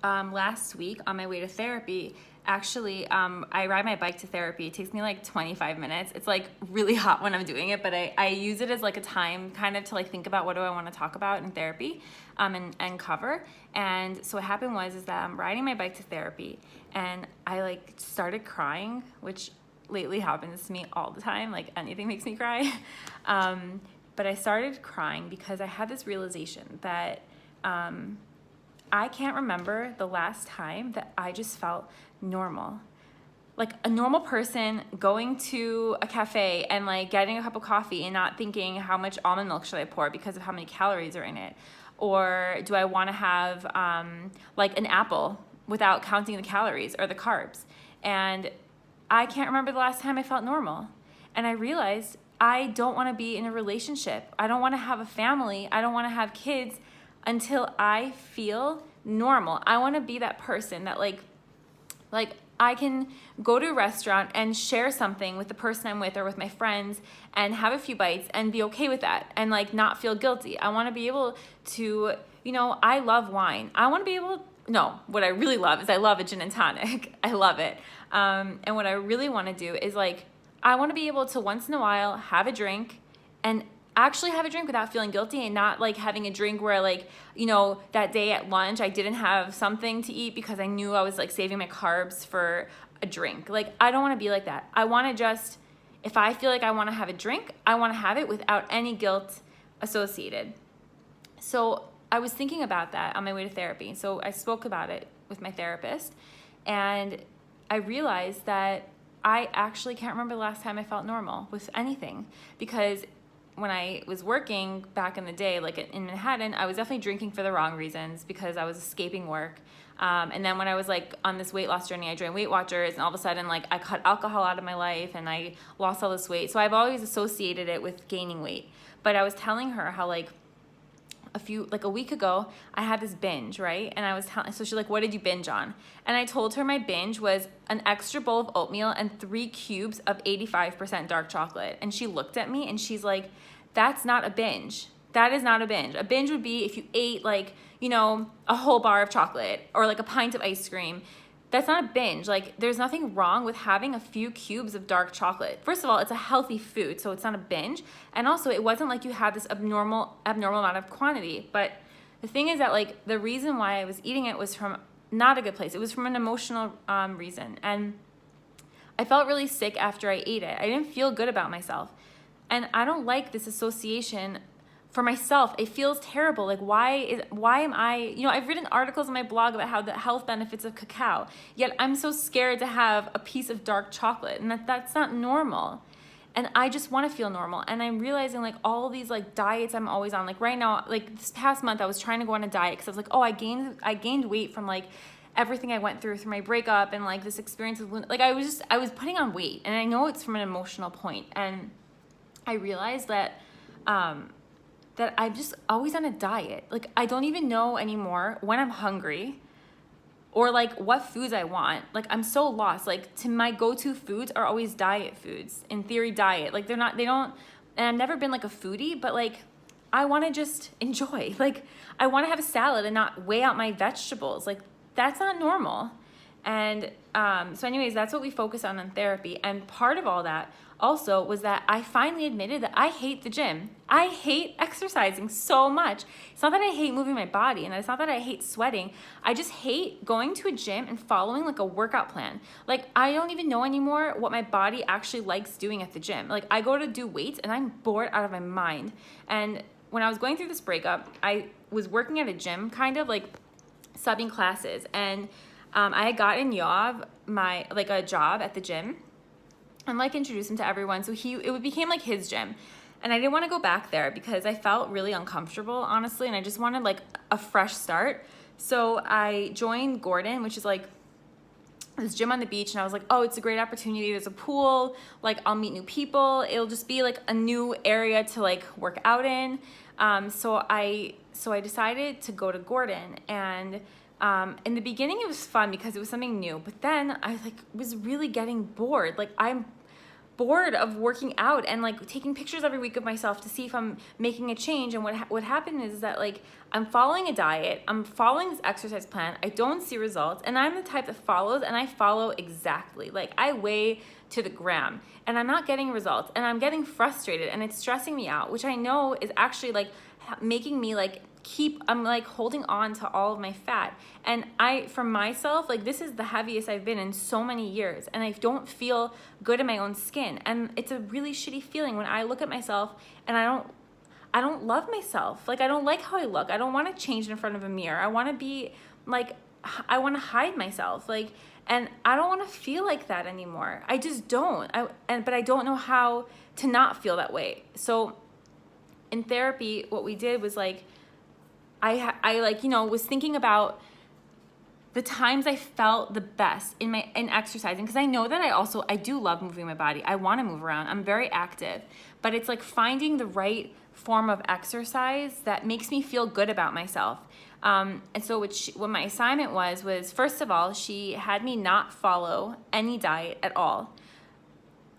Last week on my way to therapy, actually, I ride my bike to therapy. It takes me like 25 minutes. It's like really hot when I'm doing it, but I use it as like a time kind of to like think about what do I want to talk about in therapy and cover. And so what happened is that I'm riding my bike to therapy and I like started crying, which lately happens to me all the time. Like anything makes me cry. But I started crying because I had this realization that I can't remember the last time that I just felt normal. Like a normal person going to a cafe and like getting a cup of coffee and not thinking how much almond milk should I pour because of how many calories are in it. Or do I want to have like an apple without counting the calories or the carbs? And I can't remember the last time I felt normal. And I realized I don't want to be in a relationship. I don't want to have a family. I don't want to have kids until I feel normal. I want to be that person that like I can go to a restaurant and share something with the person I'm with or with my friends and have a few bites and be okay with that and like not feel guilty. I want to be able to, I love wine. I want to be able, no, what I really love is I love a gin and tonic. I love it. And what I really want to do is like, I want to be able to once in a while have a drink and actually have a drink without feeling guilty and not like having a drink where like, that day at lunch I didn't have something to eat because I knew I was like saving my carbs for a drink. Like, I don't want to be like that. I want to just, if I feel like I want to have a drink, I want to have it without any guilt associated. So I was thinking about that on my way to therapy. So I spoke about it with my therapist and I realized that I actually can't remember the last time I felt normal with anything, because when I was working back in the day, like in Manhattan, I was definitely drinking for the wrong reasons because I was escaping work. And then when I was like on this weight loss journey, I joined Weight Watchers and all of a sudden like I cut alcohol out of my life and I lost all this weight. So I've always associated it with gaining weight. But I was telling her how like a week ago, I had this binge, right? And I was so she's like, what did you binge on? And I told her my binge was an extra bowl of oatmeal and 3 cubes of 85% dark chocolate. And she looked at me and she's like, that's not a binge. That is not a binge. A binge would be if you ate like, a whole bar of chocolate or like a pint of ice cream. That's not a binge. Like, there's nothing wrong with having a few cubes of dark chocolate. First of all, it's a healthy food, so it's not a binge. And also, it wasn't like you had this abnormal amount of quantity. But the thing is that, like, the reason why I was eating it was from not a good place. It was from an emotional reason. And I felt really sick after I ate it. I didn't feel good about myself. And I don't like this association for myself. It feels terrible. Like, why am I, I've written articles on my blog about how the health benefits of cacao, yet I'm so scared to have a piece of dark chocolate, and that's not normal. And I just want to feel normal. And I'm realizing like all these like diets I'm always on, like right now, like this past month, I was trying to go on a diet because I was like, oh, I gained weight from like everything I went through my breakup and like this experience with, like, I was putting on weight, and I know it's from an emotional point. And I realized that, that I'm just always on a diet. Like, I don't even know anymore when I'm hungry or like what foods I want. Like, I'm so lost. Like, my go-to foods are always diet foods, in theory diet. Like, and I've never been like a foodie, but like, I want to just enjoy. Like, I want to have a salad and not weigh out my vegetables. Like, that's not normal. And so anyways, that's what we focus on in therapy. And part of all that also was that I finally admitted that I hate the gym. I hate exercising so much. It's not that I hate moving my body, and it's not that I hate sweating. I just hate going to a gym and following like a workout plan. Like, I don't even know anymore what my body actually likes doing at the gym. Like, I go to do weights and I'm bored out of my mind. And when I was going through this breakup, I was working at a gym, kind of like subbing classes, and I had gotten Yoav a job at the gym and like introduced him to everyone. So it became like his gym, and I didn't want to go back there because I felt really uncomfortable, honestly, and I just wanted like a fresh start. So I joined Gordon, which is like this gym on the beach, and I was like, oh, it's a great opportunity. There's a pool, like I'll meet new people. It'll just be like a new area to like work out in. So I decided to go to Gordon, and in the beginning it was fun because it was something new, but then I like was really getting bored. Like, bored of working out and like taking pictures every week of myself to see if I'm making a change. And what happened is that like I'm following a diet, I'm following this exercise plan, I don't see results, and I'm the type that follows, and I follow exactly. Like I weigh to the gram and I'm not getting results, and I'm getting frustrated, and it's stressing me out, which I know is actually like making me like I'm like holding on to all of my fat. And for myself, like this is the heaviest I've been in so many years, and I don't feel good in my own skin. And it's a really shitty feeling when I look at myself and I don't love myself. Like I don't like how I look. I don't want to change in front of a mirror. I want to be like, I want to hide myself. Like, and I don't want to feel like that anymore. I just don't. But I don't know how to not feel that way. So in therapy, what we did was like, I like, was thinking about the times I felt the best in exercising, because I know that I do love moving my body. I want to move around. I'm very active, but it's like finding the right form of exercise that makes me feel good about myself. And so what my assignment was first of all, she had me not follow any diet at all.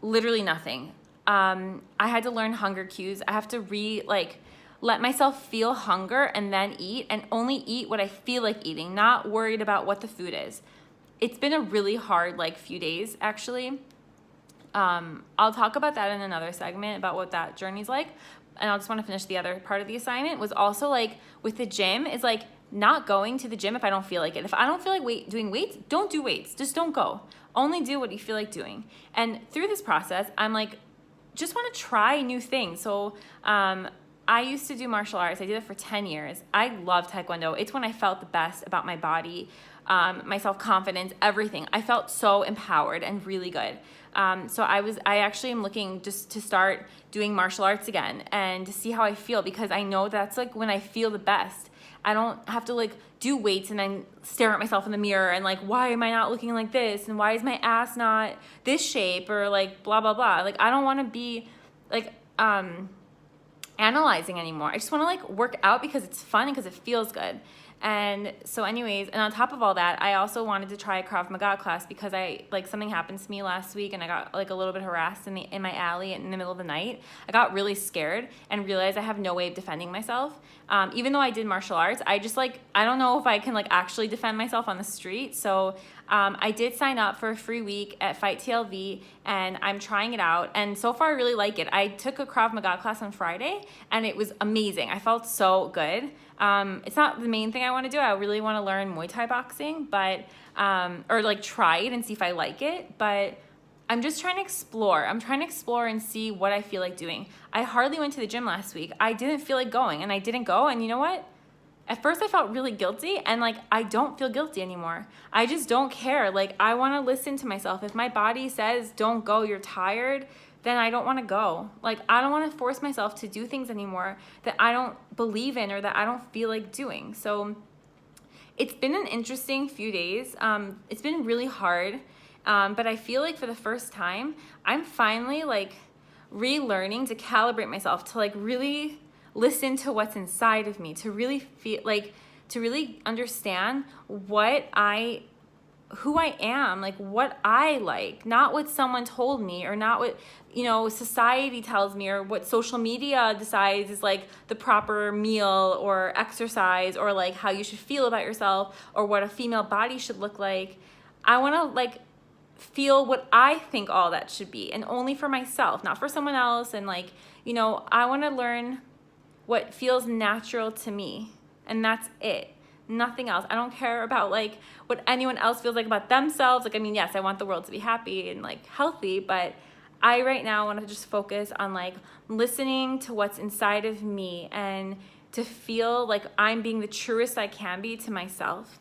Literally nothing. I had to learn hunger cues. I have to let myself feel hunger and then eat, and only eat what I feel like eating, not worried about what the food is. It's been a really hard few days actually. I'll talk about that in another segment about what that journey's like. And I'll just want to finish the other part of the assignment was also with the gym is not going to the gym if I don't feel like it. If I don't feel like doing weights, don't do weights. Just don't go. Only do what you feel like doing. And through this process, I'm just want to try new things. So, I used to do martial arts. I did it for 10 years. I love Taekwondo. It's when I felt the best about my body, my self-confidence, everything. I felt so empowered and really good. So I actually am looking just to start doing martial arts again and to see how I feel, because I know that's when I feel the best. I don't have to do weights and then stare at myself in the mirror and why am I not looking like this? And why is my ass not this shape? Or blah, blah, blah. I don't want to be analyzing anymore. I just want to work out because it's fun and because it feels good. And so anyways, and on top of all that, I also wanted to try a Krav Maga class because something happened to me last week and I got a little bit harassed in my alley in the middle of the night. I got really scared and realized I have no way of defending myself. Even though I did martial arts, I just I don't know if I can actually defend myself on the street. So I did sign up for a free week at Fight TLV and I'm trying it out. And so far I really like it. I took a Krav Maga class on Friday and it was amazing. I felt so good. It's not the main thing I want to do. I really want to learn Muay Thai boxing, but, or try it and see if I like it, but I'm just trying to explore. I'm trying to explore and see what I feel like doing. I hardly went to the gym last week. I didn't feel like going and I didn't go. And you know what? At first I felt really guilty and I don't feel guilty anymore. I just don't care. I want to listen to myself. If my body says, don't go, you're tired, then I don't want to go. I don't want to force myself to do things anymore that I don't believe in or that I don't feel like doing. So it's been an interesting few days. It's been really hard. But I feel for the first time, I'm finally relearning to calibrate myself to really listen to what's inside of me, to really feel to really understand who I am, what I like, not what someone told me or not what, society tells me or what social media decides is the proper meal or exercise or how you should feel about yourself or what a female body should look like. I want to feel what I think all that should be, and only for myself, not for someone else. And I want to learn what feels natural to me, and that's it. Nothing else. I don't care about what anyone else feels about themselves. Yes, I want the world to be happy and healthy, but I right now want to just focus on listening to what's inside of me and to feel I'm being the truest I can be to myself.